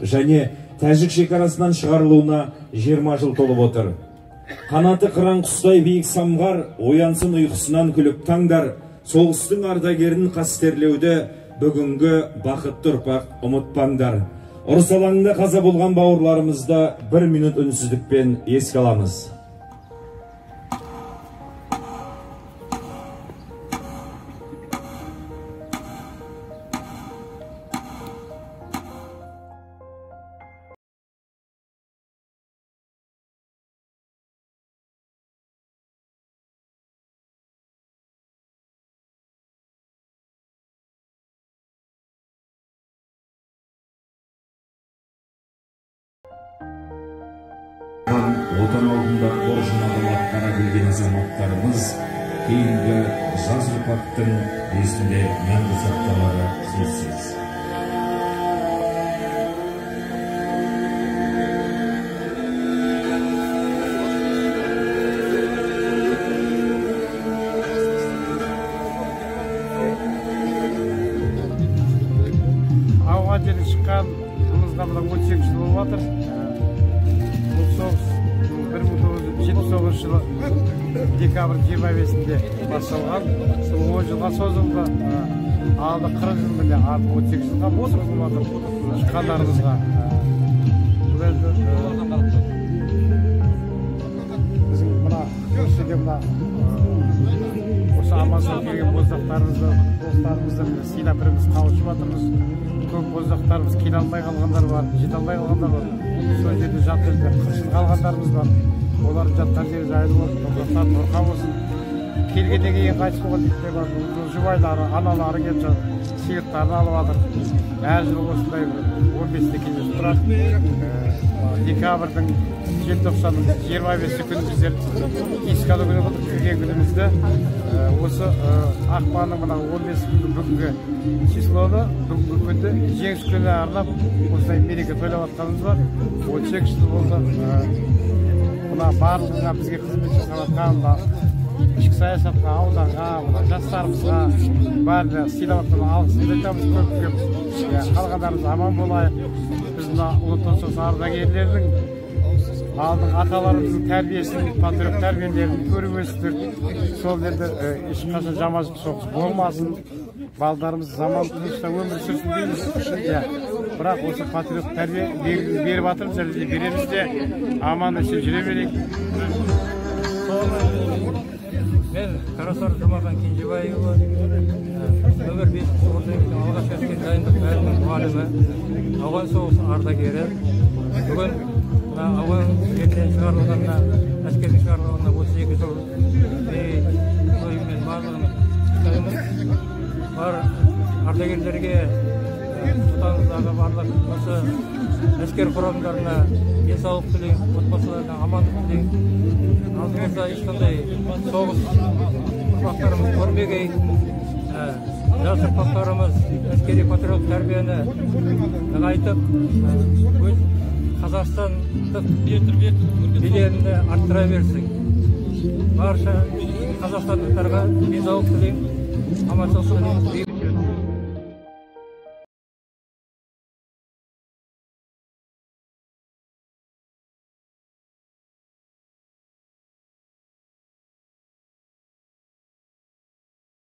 және Тәжік шекарасынан шығарылуына 20 жыл толып отыр. Қанаты қыран құстай биік самғар, оянсын ұйқысынан күліп таңдар, соғыстың ардагерін қастерлеуді бүгінгі бақытты ұрпақ ұмытпаңдар. Ұрыс алаңында қаза болған бауырларымызды 1 минут үнсіздікпен еске аламыз. Отан алдында борышын атқара білген азаматтарымыз кейінгі жас ұрпақтың есінде мәңгі сақталары сөзсіз. Ауған жері шыққан жылымызға 18 жыл болып жатыр. 1979 жылы декабрь 25-інде басталған, 10 жылға созылды. Алды 40 жыл міне, 18 жылға созылып жатыр шыққандарымызға. Біздің осы Амазон келген боздақтарымызды, достарымызды сыйлап біріміз қауышып жатырмыз. Көп боздақтарымыз қиналмай қалғандар бар, жете алмай қалғандар бар. Сол жерде жат жерде қыршын қалғандарымыз бар. Олардың жаттар жері жайлы болып, тоқтар нұрқа болсын. Келгеннен кейін қайтыс болған жігіттер бар. Жұбайлары, аналары келіп сыйлықтарын алып жатыр. Әр жыл осындай 15-те кездесіп тұрады. Декабрьдің желтоқсанның 25 күні біздер еске алу күні қылдық. Кірген күнімізді осы ақпанның 15 күні бүгінгі числоны, бүгінгі күнді жеңіс күні арнап осындай мереке тойлап жатқанымыз бар. 18 жыл болды. Барлығына бізге қызмет жасап жатқан, ішкі саясатқа, ауданға, жастарымызға бәріне сыйлап жатқан алғысымызды айтамыз. Көп қалғандарымыз аман болайық. Біз ұлы соғыс ардагерлерінің алдың аталарымыздың тәрбиесін, патриот тәрбиелерін көріп өстік. Сол жерде ешқашан жаман соғыс болмасын. Балдарымыз заман тыныштықта өмір сүрсін дейміз. Бірақ осы патриот тәрбие беріп жатырмыз, және береміз де аман есен жүре берейік. Мен Қарасар Жұмахан Кенжебайұлы, нөмір 5 орденің алғаш әскери дайындық бөлімінің мұғалімі, ауған соғысы ардагері. Бүгін ауған жерден шығарылғанына, әскерден шығарылғанына 32 жыл тойымен барлығын құттықтаймыз. Бар ардагерлерге, отанымыздағы барлық осы әскер құрамдарына денсаулық тілеймін, отбасыларына амандық тілеймін. Алдымызда ешқандай соғыс ұрпақтарымыз көрмеген, жас ұрпақтарымыз әскери патриот тәрбиені нығайтып, өз қазақстандық беделін арттыра берсін. Барша қазақстандықтарға денсаулық тілеймін, аманшылық тілеймін.